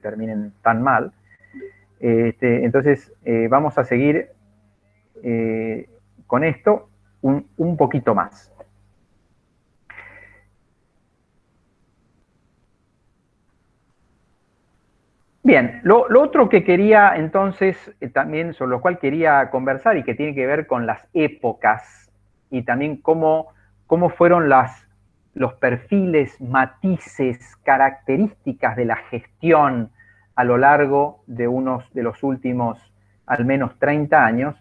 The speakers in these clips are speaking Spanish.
terminen tan mal. Entonces, vamos a seguir con esto un poquito más. Bien, lo otro que quería entonces, también sobre lo cual quería conversar y que tiene que ver con las épocas y también cómo fueron los perfiles, matices, características de la gestión a lo largo de los últimos al menos 30 años,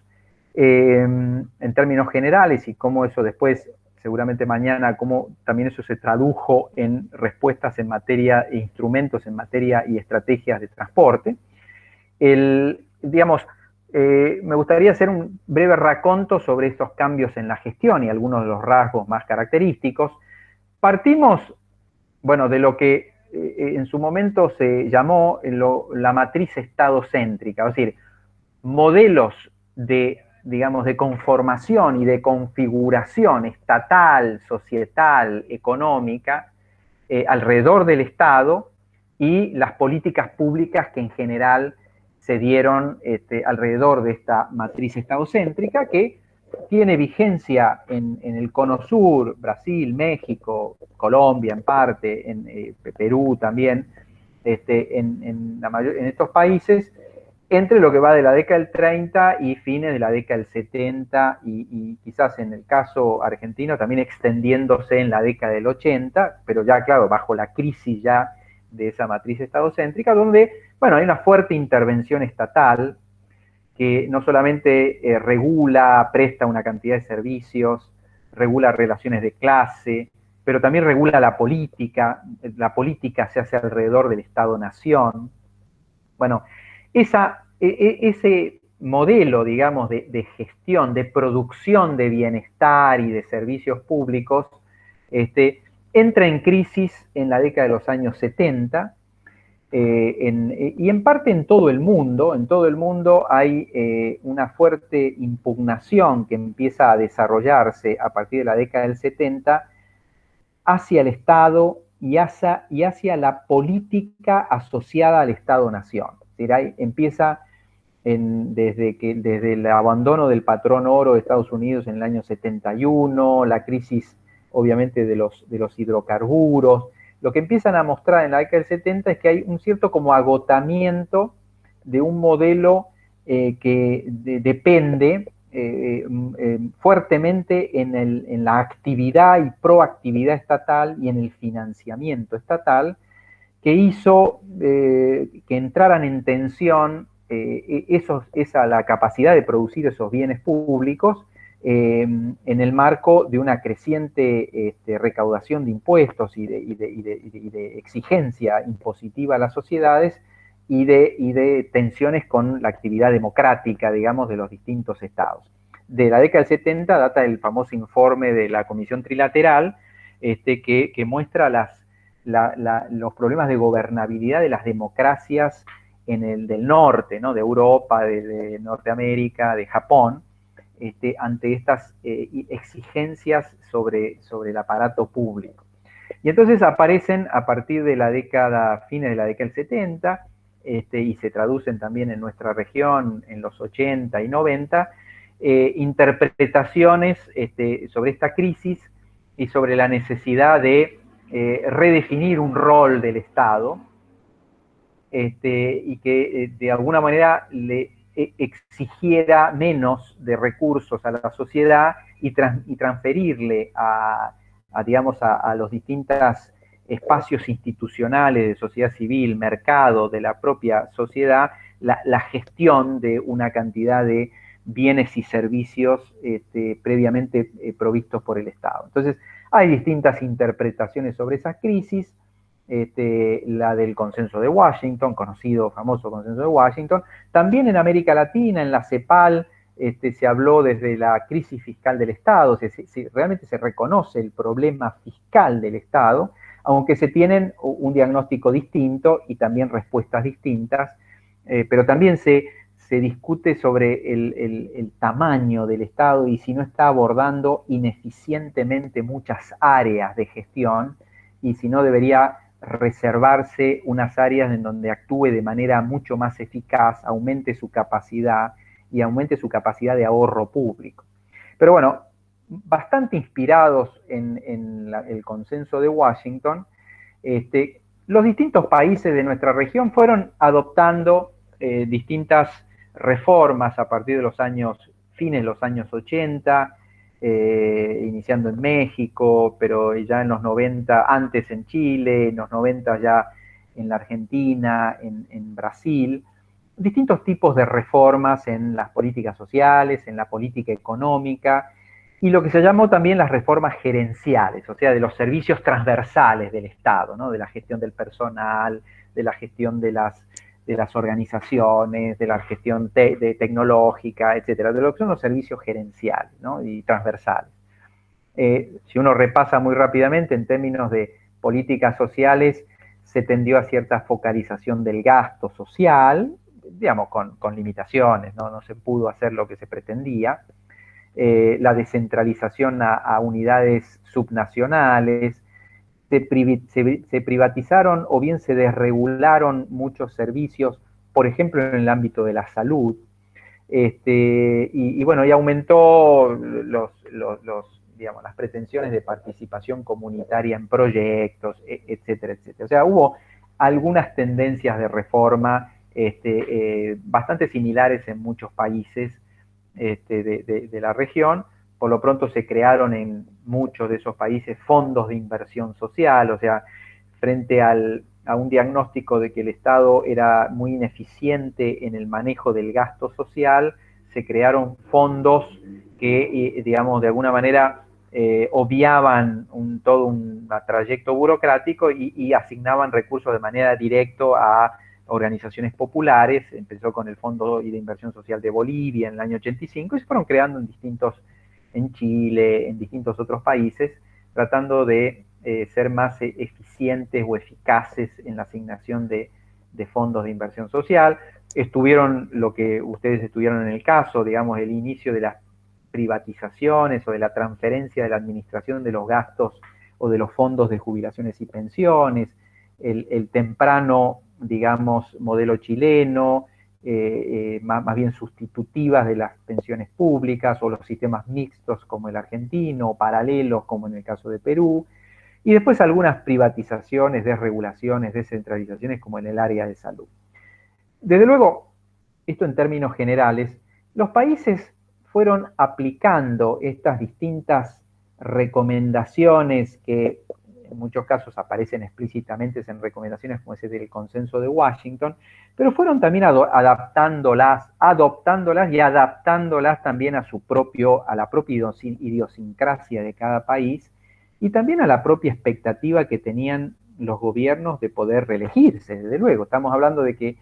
en términos generales, y cómo eso después, seguramente mañana, cómo también eso se tradujo en respuestas en materia, instrumentos en materia y estrategias de transporte. Digamos, me gustaría hacer un breve raconto sobre estos cambios en la gestión y algunos de los rasgos más característicos. Partimos, bueno, de lo que en su momento se llamó la matriz estadocéntrica, es decir, modelos de, digamos, de conformación y de configuración estatal, societal, económica, alrededor del Estado y las políticas públicas que en general se dieron alrededor de esta matriz estadocéntrica que tiene vigencia en el Cono Sur, Brasil, México, Colombia en parte, en Perú también, en estos países, entre lo que va de la década del 30 y fines de la década del 70 y quizás en el caso argentino también extendiéndose en la década del 80, pero ya claro, bajo la crisis ya de esa matriz estadocéntrica, donde, bueno, hay una fuerte intervención estatal que no solamente regula, presta una cantidad de servicios, regula relaciones de clase, pero también regula la política se hace alrededor del Estado-Nación. Bueno, ese modelo, digamos, de gestión, de producción de bienestar y de servicios públicos, entra en crisis en la década de los años 70, y en parte en todo el mundo hay una fuerte impugnación que empieza a desarrollarse a partir de la década del 70 hacia el Estado y hacia la política asociada al Estado-Nación. Empieza desde el abandono del patrón oro de Estados Unidos en el año 71, la crisis obviamente de los hidrocarburos. Lo que empiezan a mostrar en la década del 70 es que hay un cierto como agotamiento de un modelo que depende fuertemente en la actividad y proactividad estatal y en el financiamiento estatal, que hizo que entraran en tensión la capacidad de producir esos bienes públicos en el marco de una creciente recaudación de impuestos y de exigencia impositiva a las sociedades y de tensiones con la actividad democrática, digamos, de los distintos estados. De la década del 70 data el famoso informe de la Comisión Trilateral que muestra los problemas de gobernabilidad de las democracias del norte, ¿no? De Europa, de Norteamérica, de Japón, ante estas exigencias sobre el aparato público. Y entonces aparecen a partir de la fines de la década del 70, y se traducen también en nuestra región en los 80 y 90, interpretaciones sobre esta crisis y sobre la necesidad de redefinir un rol del Estado, y que de alguna manera le exigiera menos de recursos a la sociedad y transferirle digamos, a los distintos espacios institucionales de sociedad civil, mercado, de la propia sociedad, la gestión de una cantidad de bienes y servicios previamente provistos por el Estado. Entonces, hay distintas interpretaciones sobre esa crisis, la del consenso de Washington, famoso consenso de Washington. También en América Latina, en la CEPAL, se habló desde la crisis fiscal del Estado, realmente se reconoce el problema fiscal del Estado, aunque se tienen un diagnóstico distinto y también respuestas distintas, pero también se discute sobre el tamaño del Estado y si no está abordando ineficientemente muchas áreas de gestión y si no debería reservarse unas áreas en donde actúe de manera mucho más eficaz, aumente su capacidad y aumente su capacidad de ahorro público. Pero bueno, bastante inspirados en el consenso de Washington, los distintos países de nuestra región fueron adoptando distintas reformas a partir de los años, fines de los años 80, iniciando en México, pero ya en los 90, antes en Chile, en los 90 ya en la Argentina, en Brasil, distintos tipos de reformas en las políticas sociales, en la política económica, y lo que se llamó también las reformas gerenciales, o sea, de los servicios transversales del Estado, ¿no? De la gestión del personal, de la gestión de las organizaciones, de la gestión tecnológica, etcétera, de lo que son los servicios gerenciales, ¿no? Y transversales. Si uno repasa muy rápidamente en términos de políticas sociales, se tendió a cierta focalización del gasto social, digamos, con limitaciones, ¿no? No se pudo hacer lo que se pretendía. La descentralización a unidades subnacionales, se privatizaron o bien se desregularon muchos servicios, por ejemplo, en el ámbito de la salud, y bueno, y aumentó digamos, las pretensiones de participación comunitaria en proyectos, etcétera, etcétera. O sea, hubo algunas tendencias de reforma bastante similares en muchos países de la región. Por lo pronto se crearon en muchos de esos países fondos de inversión social, o sea, frente a un diagnóstico de que el Estado era muy ineficiente en el manejo del gasto social, se crearon fondos que, digamos, de alguna manera obviaban todo un trayecto burocrático y asignaban recursos de manera directa a organizaciones populares. Empezó con el Fondo de Inversión Social de Bolivia en el año 85 y se fueron creando en Chile, en distintos otros países, tratando de ser más eficientes o eficaces en la asignación de fondos de inversión social. Estuvieron lo que ustedes estuvieron en el caso, digamos, el inicio de las privatizaciones o de la transferencia de la administración de los gastos o de los fondos de jubilaciones y pensiones, el temprano, digamos, modelo chileno, más bien sustitutivas de las pensiones públicas, o los sistemas mixtos como el argentino, o paralelos como en el caso de Perú, y después algunas privatizaciones, desregulaciones, descentralizaciones como en el área de salud. Desde luego, esto en términos generales, los países fueron aplicando estas distintas recomendaciones que en muchos casos aparecen explícitamente en recomendaciones como ese del consenso de Washington, pero fueron también adoptándolas y adaptándolas también a la propia idiosincrasia de cada país y también a la propia expectativa que tenían los gobiernos de poder reelegirse. Desde luego, estamos hablando de que,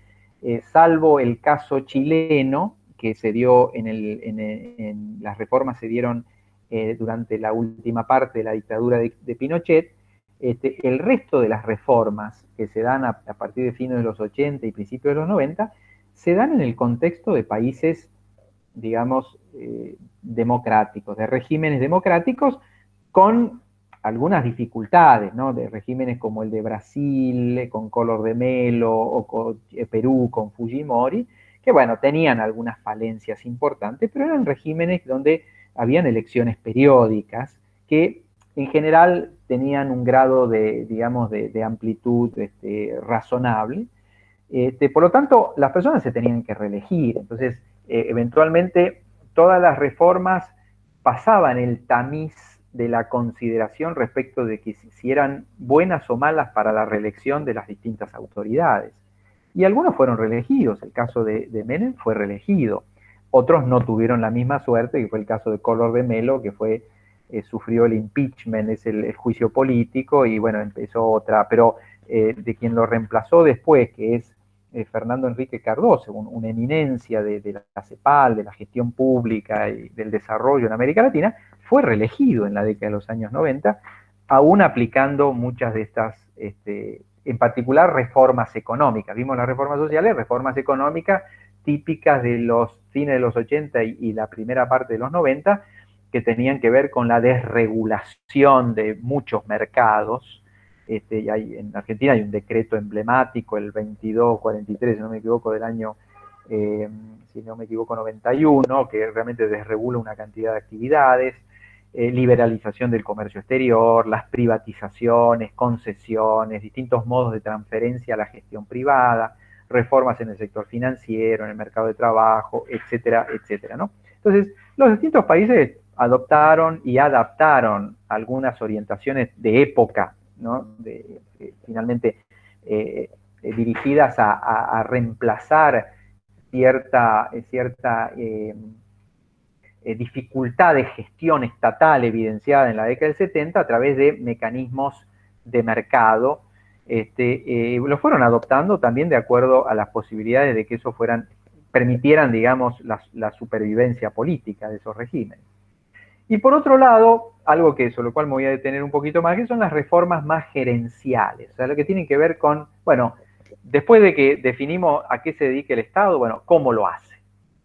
salvo el caso chileno, que se dio en las reformas se dieron durante la última parte de la dictadura de Pinochet, el resto de las reformas que se dan a partir de fines de los 80 y principios de los 90, se dan en el contexto de países, digamos, democráticos, de regímenes democráticos, con algunas dificultades, ¿no? De regímenes como el de Brasil, con Collor de Mello, o con Perú, con Fujimori, que bueno, tenían algunas falencias importantes, pero eran regímenes donde habían elecciones periódicas que en general tenían un grado digamos, de amplitud razonable. Por lo tanto, las personas se tenían que reelegir. Entonces, eventualmente, todas las reformas pasaban el tamiz de la consideración respecto de que si eran buenas o malas para la reelección de las distintas autoridades. Y algunos fueron reelegidos. El caso de Menem fue reelegido. Otros no tuvieron la misma suerte, que fue el caso de Collor de Mello, que sufrió el impeachment, es el juicio político, y bueno, empezó otra, pero de quien lo reemplazó después, que es Fernando Enrique Cardoso, una eminencia de la CEPAL, de la gestión pública y del desarrollo en América Latina, fue reelegido en la década de los años 90, aún aplicando muchas de estas, en particular, reformas económicas. Vimos las reformas sociales, reformas económicas típicas de los fines de los 80 y la primera parte de los 90, que tenían que ver con la desregulación de muchos mercados, y en Argentina hay un decreto emblemático, el 2243, si no me equivoco, del año, si no me equivoco, 91, que realmente desregula una cantidad de actividades, liberalización del comercio exterior, las privatizaciones, concesiones, distintos modos de transferencia a la gestión privada, reformas en el sector financiero, en el mercado de trabajo, etcétera, etcétera, ¿no? Entonces, los distintos países adoptaron y adaptaron algunas orientaciones de época, ¿no? Finalmente dirigidas a reemplazar cierta dificultad de gestión estatal evidenciada en la década del 70 a través de mecanismos de mercado. Lo fueron adoptando también de acuerdo a las posibilidades de que eso permitieran, digamos, la supervivencia política de esos regímenes. Y por otro lado, algo sobre lo cual me voy a detener un poquito más, que son las reformas más gerenciales, o sea, lo que tienen que ver con, bueno, después de que definimos a qué se dedica el Estado, bueno, ¿cómo lo hace?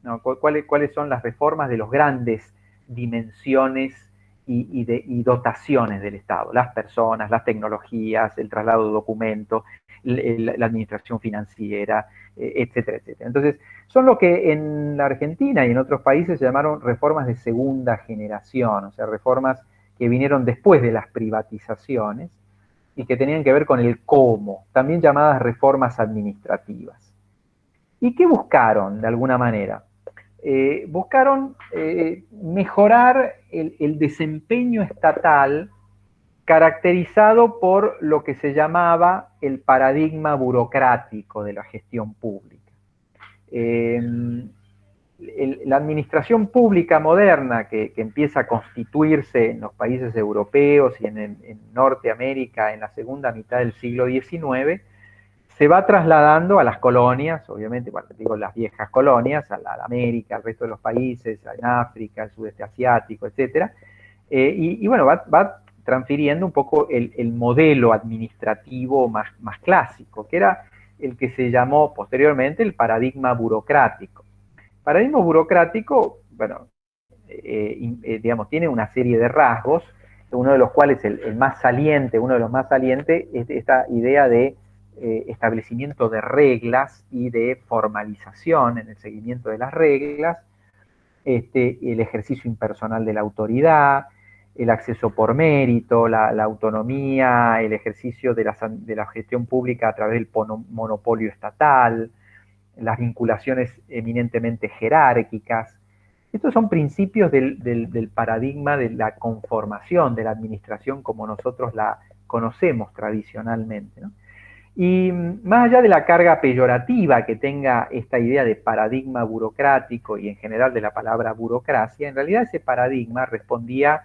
¿No? ¿Cuáles son las reformas de las grandes dimensiones y dotaciones del Estado? Las personas, las tecnologías, el traslado de documentos, la administración financiera, etcétera, etcétera. Entonces, son lo que en la Argentina y en otros países se llamaron reformas de segunda generación, o sea, reformas que vinieron después de las privatizaciones y que tenían que ver con el cómo, también llamadas reformas administrativas. ¿Y qué buscaron, de alguna manera? Buscaron mejorar el desempeño estatal caracterizado por lo que se llamaba el paradigma burocrático de la gestión pública. La administración pública moderna que empieza a constituirse en los países europeos y en Norteamérica en la segunda mitad del siglo XIX, se va trasladando a las colonias, obviamente, bueno, digo las viejas colonias, a la América, al resto de los países, en África, el sudeste asiático, etc. Y bueno, va transfiriendo un poco el modelo administrativo más clásico, que era el que se llamó posteriormente el paradigma burocrático. Paradigma burocrático, bueno, digamos, tiene una serie de rasgos, uno de los cuales el más saliente, uno de los más salientes es esta idea de establecimiento de reglas y de formalización en el seguimiento de las reglas, el ejercicio impersonal de la autoridad, el acceso por mérito, la autonomía, el ejercicio de la gestión pública a través del monopolio estatal, las vinculaciones eminentemente jerárquicas. Estos son principios del paradigma de la conformación de la administración como nosotros la conocemos tradicionalmente, ¿no? Y más allá de la carga peyorativa que tenga esta idea de paradigma burocrático y en general de la palabra burocracia, en realidad ese paradigma respondía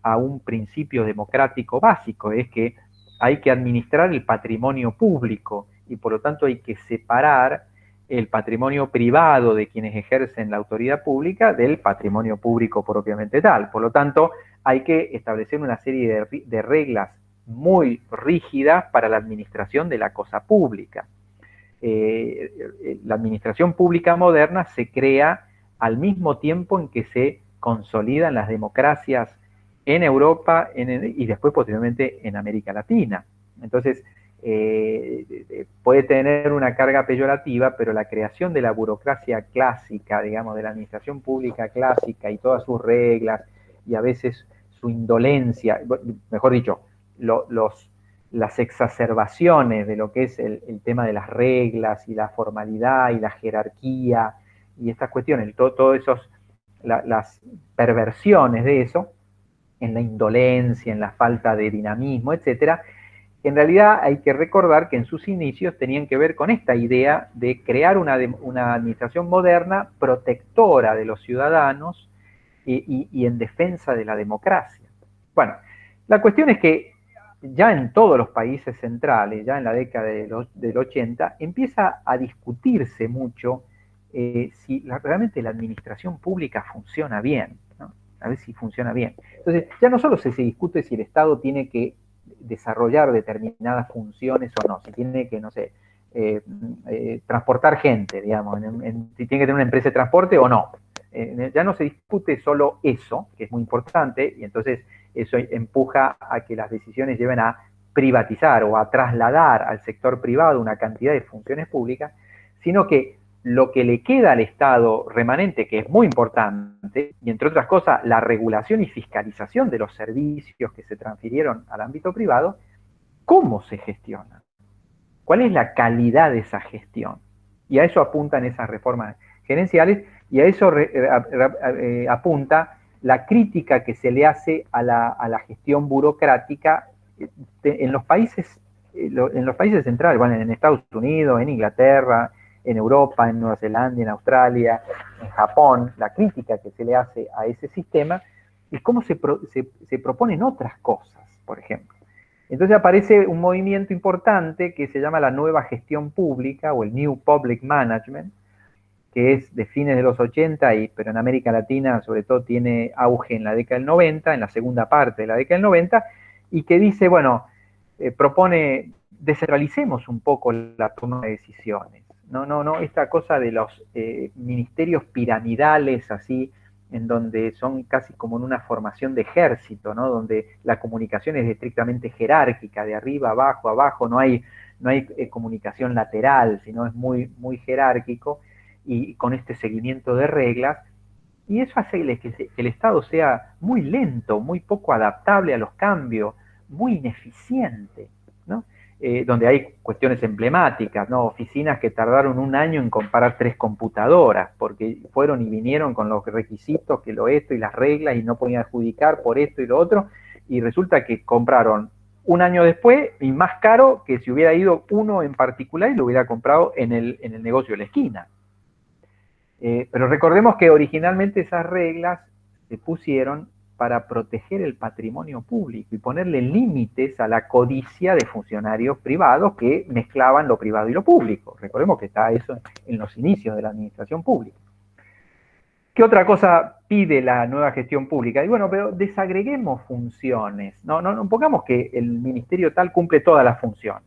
a un principio democrático básico, es que hay que administrar el patrimonio público y por lo tanto hay que separar el patrimonio privado de quienes ejercen la autoridad pública del patrimonio público propiamente tal. Por lo tanto, hay que establecer una serie de reglas muy rígidas para la administración de la cosa pública. La administración pública moderna se crea al mismo tiempo en que se consolidan las democracias en Europa y después posteriormente en América Latina. Entonces, puede tener una carga peyorativa, pero la creación de la burocracia clásica, digamos, de la administración pública clásica y todas sus reglas y a veces su indolencia, mejor dicho, las exacerbaciones de lo que es el tema de las reglas y la formalidad y la jerarquía y estas cuestiones, todo esos, las perversiones de eso, en la indolencia, en la falta de dinamismo, etcétera. En realidad hay que recordar que en sus inicios tenían que ver con esta idea de crear una administración moderna protectora de los ciudadanos y en defensa de la democracia. Bueno, la cuestión es que ya en todos los países centrales, ya en la década del 80, empieza a discutirse mucho si realmente la administración pública funciona bien, ¿no? A ver si funciona bien. Entonces, ya no solo se discute si el Estado tiene que desarrollar determinadas funciones o no, si tiene que, no sé, transportar gente, digamos, si tiene que tener una empresa de transporte o no. Ya no se discute solo eso, que es muy importante, y entonces eso empuja a que las decisiones lleven a privatizar o a trasladar al sector privado una cantidad de funciones públicas, sino que lo que le queda al Estado remanente, que es muy importante, y entre otras cosas, la regulación y fiscalización de los servicios que se transfirieron al ámbito privado, ¿cómo se gestiona? ¿Cuál es la calidad de esa gestión? Y a eso apuntan esas reformas gerenciales, y a eso apunta la crítica que se le hace a la gestión burocrática en los países centrales, bueno, en Estados Unidos, en Inglaterra, en Europa, en Nueva Zelanda, en Australia, en Japón. La crítica que se le hace a ese sistema es cómo se proponen otras cosas, por ejemplo. Entonces aparece un movimiento importante que se llama la nueva gestión pública o el New Public Management, que es de fines de los 80, pero en América Latina sobre todo tiene auge en la década del 90, en la segunda parte de la década del 90, y que dice, bueno, propone, descentralicemos un poco la toma de decisiones. No, esta cosa de los ministerios piramidales así, en donde son casi como en una formación de ejército, ¿no? Donde la comunicación es estrictamente jerárquica, de arriba, abajo, no hay comunicación lateral, sino es muy, muy jerárquico, y con este seguimiento de reglas, y eso hace que el Estado sea muy lento, muy poco adaptable a los cambios, muy ineficiente, ¿no? Donde hay cuestiones emblemáticas, ¿no? Oficinas que tardaron un año en comparar 3 computadoras, porque fueron y vinieron con los requisitos, que lo esto y las reglas, y no podían adjudicar por esto y lo otro, y resulta que compraron un año después, y más caro que si hubiera ido uno en particular y lo hubiera comprado en el negocio de la esquina. Pero recordemos que originalmente esas reglas se pusieron para proteger el patrimonio público y ponerle límites a la codicia de funcionarios privados que mezclaban lo privado y lo público. Recordemos que está eso en los inicios de la administración pública. ¿Qué otra cosa pide la nueva gestión pública? Y bueno, pero desagreguemos funciones. No pongamos que el ministerio tal cumple todas las funciones.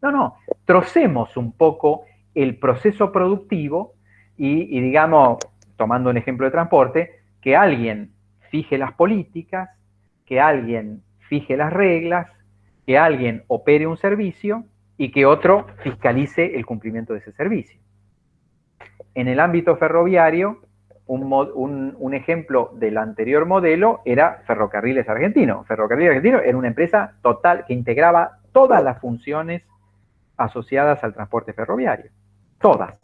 No, trocemos un poco el proceso productivo y digamos, tomando un ejemplo de transporte, que alguien fije las políticas, que alguien fije las reglas, que alguien opere un servicio y que otro fiscalice el cumplimiento de ese servicio. En el ámbito ferroviario, un ejemplo del anterior modelo era Ferrocarriles Argentinos. Ferrocarriles Argentinos era una empresa total que integraba todas las funciones asociadas al transporte ferroviario. Todas.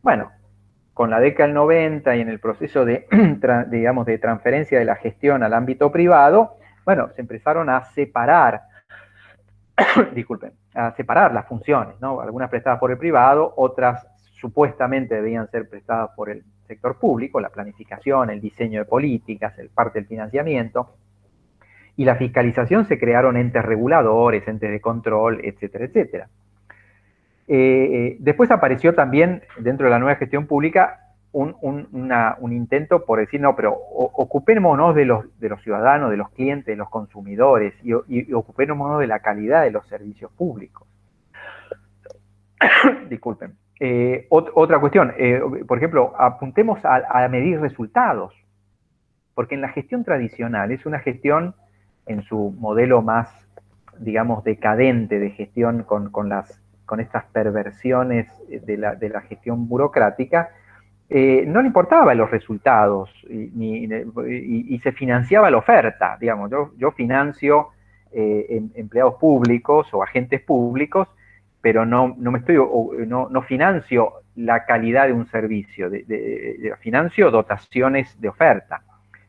Bueno, con la década del 90 y en el proceso de transferencia de la gestión al ámbito privado, bueno, se empezaron a separar, las funciones, ¿no? Algunas prestadas por el privado, otras supuestamente debían ser prestadas por el sector público, la planificación, el diseño de políticas, parte del financiamiento, y la fiscalización se crearon entes reguladores, entes de control, etcétera, etcétera. Después apareció también dentro de la nueva gestión pública un intento por decir, no, pero ocupémonos de los ciudadanos, de los clientes, de los consumidores, y ocupémonos de la calidad de los servicios públicos. Disculpen. Otra cuestión, por ejemplo, apuntemos a medir resultados, porque en la gestión tradicional es una gestión en su modelo más, digamos, decadente de gestión con estas perversiones de la gestión burocrática, no le importaba los resultados y se financiaba la oferta. Digamos, yo financio empleados públicos o agentes públicos, pero no financio la calidad de un servicio, financio dotaciones de oferta.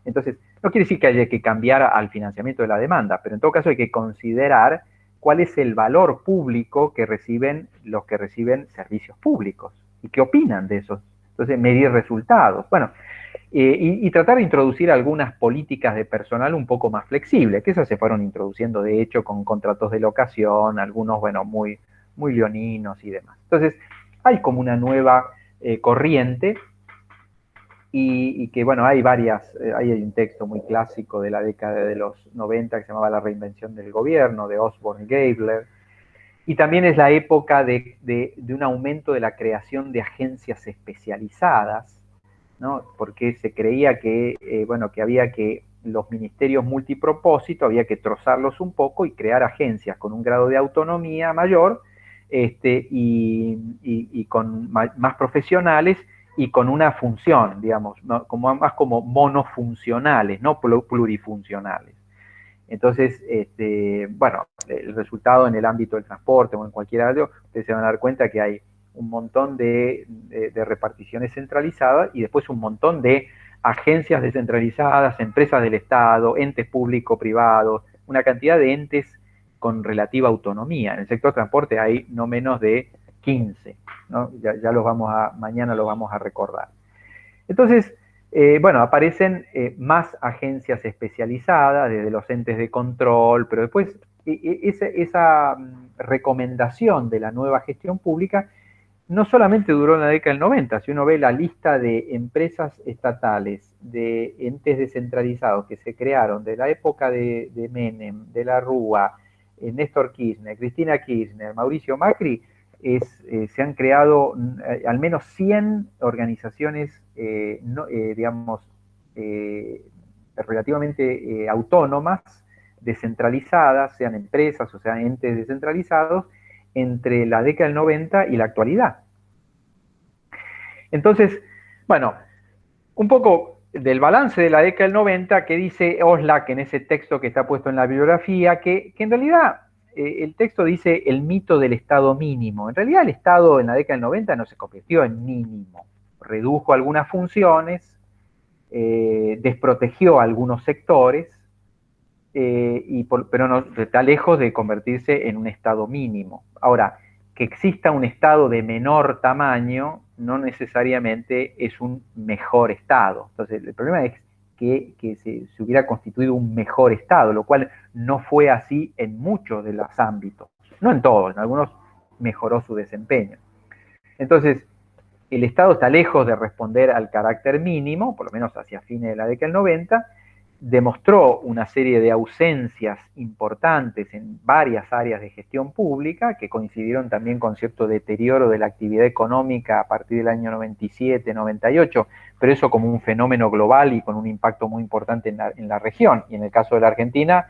Entonces, no quiere decir que haya que cambiar al financiamiento de la demanda, pero en todo caso hay que considerar cuál es el valor público que reciben los que reciben servicios públicos y qué opinan de esos. Entonces, medir resultados. Bueno, y tratar de introducir algunas políticas de personal un poco más flexibles, que esas se fueron introduciendo, de hecho, con contratos de locación, algunos, bueno, muy leoninos y demás. Entonces, hay como una nueva corriente y que, bueno, hay un texto muy clásico de la década de los 90 que se llamaba La reinvención del gobierno, de Osborne y Gabler, y también es la época de un aumento de la creación de agencias especializadas, ¿no? Porque se creía que, que había que los ministerios multipropósito había que trozarlos un poco y crear agencias con un grado de autonomía mayor, y con más profesionales y con una función, digamos, ¿no? Más como monofuncionales, no plurifuncionales. Entonces, bueno, el resultado en el ámbito del transporte o en cualquier área, ustedes se van a dar cuenta que hay un montón de reparticiones centralizadas y después un montón de agencias descentralizadas, empresas del Estado, entes público-privados, una cantidad de entes con relativa autonomía. En el sector transporte hay no menos de 15, ¿no? Ya mañana los vamos a recordar. Entonces, bueno, aparecen más agencias especializadas, desde los entes de control, pero después esa recomendación de la nueva gestión pública no solamente duró en la década del 90, si uno ve la lista de empresas estatales, de entes descentralizados que se crearon de la época de Menem, de la Rúa, Néstor Kirchner, Cristina Kirchner, Mauricio Macri, se han creado al menos 100 organizaciones, digamos, relativamente autónomas, descentralizadas, sean empresas o sean entes descentralizados, entre la década del 90 y la actualidad. Entonces, bueno, un poco del balance de la década del 90 que dice Oslak en ese texto que está puesto en la bibliografía, que en realidad el texto dice el mito del Estado mínimo. En realidad el Estado en la década del 90 no se convirtió en mínimo, redujo algunas funciones, desprotegió algunos sectores, pero no, está lejos de convertirse en un Estado mínimo. Ahora, que exista un Estado de menor tamaño no necesariamente es un mejor Estado. Entonces, el problema es que se hubiera constituido un mejor Estado, lo cual no fue así en muchos de los ámbitos. No en todos, en algunos mejoró su desempeño. Entonces, el Estado está lejos de responder al carácter mínimo, por lo menos hacia fines de la década del 90, demostró una serie de ausencias importantes en varias áreas de gestión pública que coincidieron también con cierto deterioro de la actividad económica a partir del año 97, 98, pero eso como un fenómeno global y con un impacto muy importante en la región. Y en el caso de la Argentina,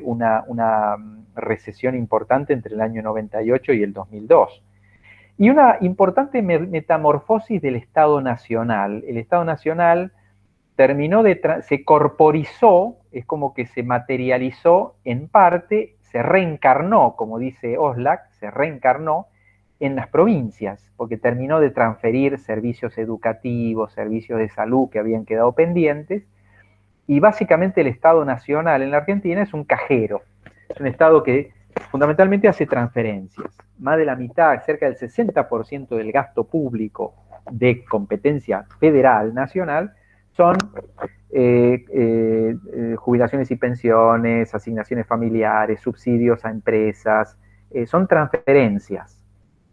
una recesión importante entre el año 98 y el 2002. Y una importante metamorfosis del Estado Nacional. El Estado Nacional se corporizó, es como que se materializó en parte, se reencarnó, como dice Oslak, se reencarnó en las provincias, porque terminó de transferir servicios educativos, servicios de salud que habían quedado pendientes, y básicamente el Estado Nacional en la Argentina es un cajero, es un Estado que fundamentalmente hace transferencias. Más de la mitad, cerca del 60% del gasto público de competencia federal, nacional, son jubilaciones y pensiones, asignaciones familiares, subsidios a empresas, son transferencias,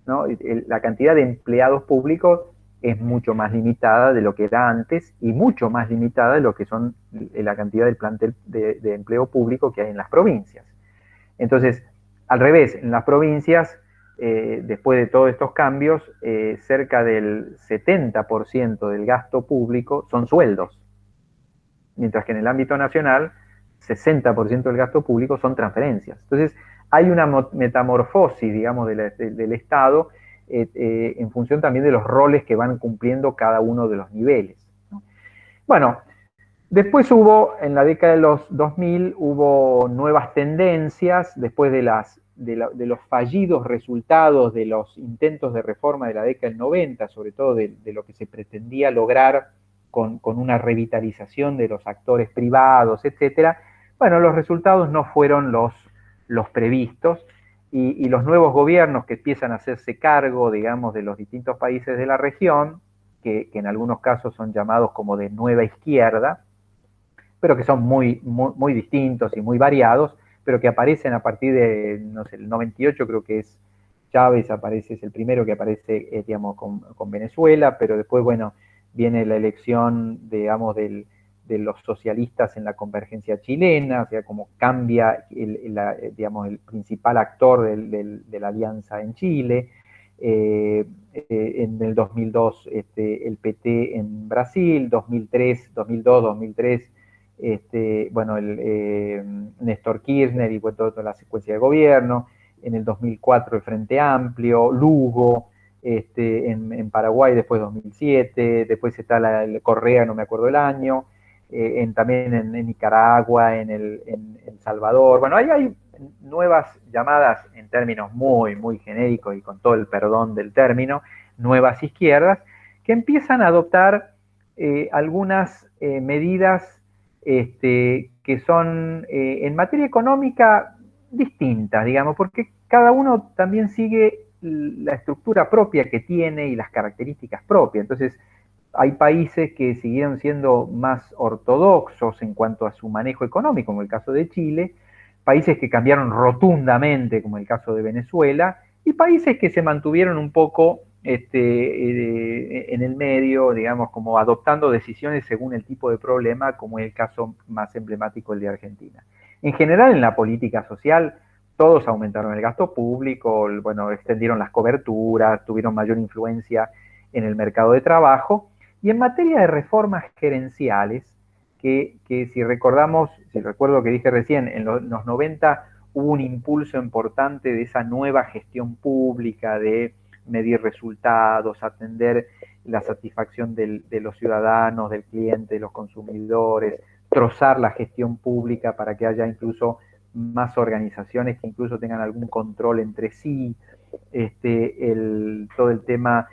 ¿no? La cantidad de empleados públicos es mucho más limitada de lo que era antes y mucho más limitada de lo que son la cantidad del plantel de empleo público que hay en las provincias. Entonces, al revés, en las provincias, después de todos estos cambios, cerca del 70% del gasto público son sueldos, mientras que en el ámbito nacional, 60% del gasto público son transferencias. Entonces, hay una metamorfosis, digamos, del Estado en función también de los roles que van cumpliendo cada uno de los niveles, ¿no? Bueno, después en la década de los 2000, hubo nuevas tendencias, después de los fallidos resultados de los intentos de reforma de la década del 90, sobre todo de lo que se pretendía lograr con una revitalización de los actores privados, etcétera. Bueno, los resultados no fueron los previstos, y los nuevos gobiernos que empiezan a hacerse cargo, digamos, de los distintos países de la región, que en algunos casos son llamados como de nueva izquierda, pero que son muy, muy, muy distintos y muy variados, pero que aparecen a partir de, no sé, el 98 creo que es Chávez, es el primero que aparece, digamos, con Venezuela, pero después, bueno, viene la elección, digamos, de los socialistas en la convergencia chilena, o sea, como cambia, digamos, el principal actor de la alianza en Chile. En el 2002 el PT en Brasil, 2002, 2003 bueno, Néstor Kirchner y pues, toda la secuencia de gobierno, en el 2004 el Frente Amplio, Lugo, en Paraguay después 2007, después está el Correa, no me acuerdo el año, también en Nicaragua, en El Salvador. Bueno, hay nuevas llamadas en términos muy, muy genéricos y con todo el perdón del término, nuevas izquierdas, que empiezan a adoptar algunas medidas que son en materia económica distintas, digamos, porque cada uno también sigue la estructura propia que tiene y las características propias. Entonces, hay países que siguieron siendo más ortodoxos en cuanto a su manejo económico, como el caso de Chile, países que cambiaron rotundamente, como el caso de Venezuela, y países que se mantuvieron un poco en el medio, digamos, como adoptando decisiones según el tipo de problema, como es el caso más emblemático, el de Argentina. En general, en la política social, todos aumentaron el gasto público, bueno, extendieron las coberturas, tuvieron mayor influencia en el mercado de trabajo, y en materia de reformas gerenciales, que si recordamos, si recuerdo que dije recién, en los 90 hubo un impulso importante de esa nueva gestión pública, de medir resultados, atender la satisfacción de los ciudadanos, del cliente, de los consumidores, trozar la gestión pública para que haya incluso más organizaciones que incluso tengan algún control entre sí, todo el tema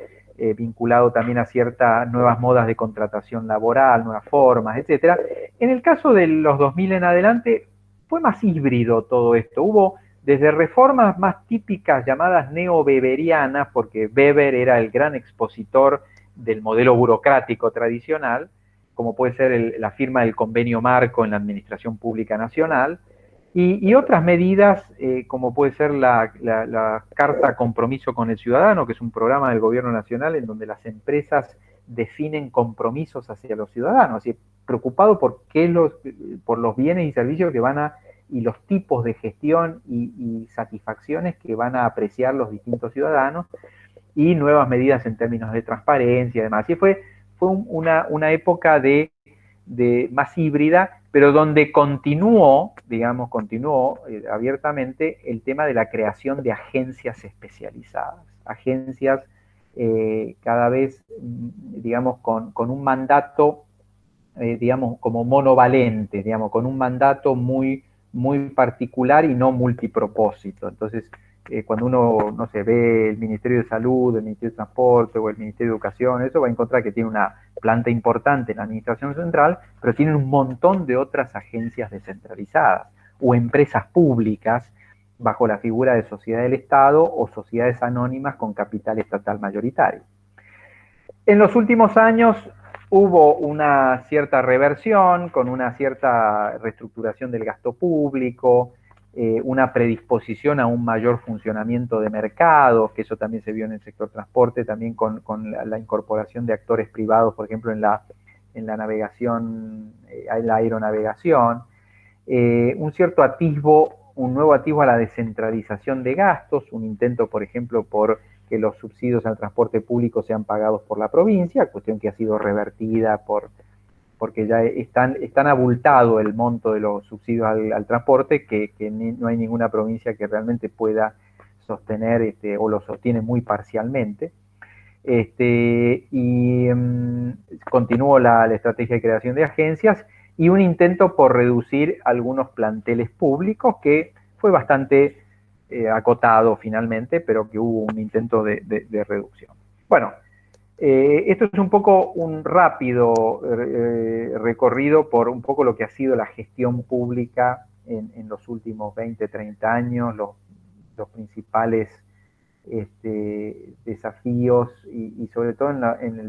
vinculado también a ciertas nuevas modas de contratación laboral, nuevas formas, etcétera. En el caso de los 2000 en adelante, fue más híbrido todo esto. Hubo desde reformas más típicas llamadas neo-weberianas, porque Weber era el gran expositor del modelo burocrático tradicional, como puede ser la firma del convenio marco en la Administración Pública Nacional, y otras medidas, como puede ser la Carta Compromiso con el Ciudadano, que es un programa del Gobierno Nacional en donde las empresas definen compromisos hacia los ciudadanos, así, preocupado por los bienes y servicios que van a, y los tipos de gestión y satisfacciones que van a apreciar los distintos ciudadanos, y nuevas medidas en términos de transparencia y demás. Así fue una época de más híbrida, pero donde continuó abiertamente el tema de la creación de agencias especializadas, agencias cada vez, digamos, con un mandato, digamos, como monovalente, digamos, con un mandato muy, muy particular y no multipropósito. Entonces, cuando uno, no sé, ve el Ministerio de Salud, el Ministerio de Transporte o el Ministerio de Educación, eso va a encontrar que tiene una planta importante en la administración central, pero tienen un montón de otras agencias descentralizadas o empresas públicas bajo la figura de sociedad del Estado o sociedades anónimas con capital estatal mayoritario. En los últimos años hubo una cierta reversión, con una cierta reestructuración del gasto público, una predisposición a un mayor funcionamiento de mercados, que eso también se vio en el sector transporte, también con la incorporación de actores privados, por ejemplo, en la navegación, en la aeronavegación, un cierto atisbo, un nuevo atisbo a la descentralización de gastos, un intento, por ejemplo, por que los subsidios al transporte público sean pagados por la provincia, cuestión que ha sido revertida porque ya están abultado el monto de los subsidios al transporte, que no hay ninguna provincia que realmente pueda sostener o lo sostiene muy parcialmente. Continuó la estrategia de creación de agencias y un intento por reducir algunos planteles públicos que fue bastante acotado finalmente, pero que hubo un intento de reducción. Bueno, esto es un poco un rápido recorrido por un poco lo que ha sido la gestión pública en los últimos 20, 30 años, los principales desafíos y sobre todo en el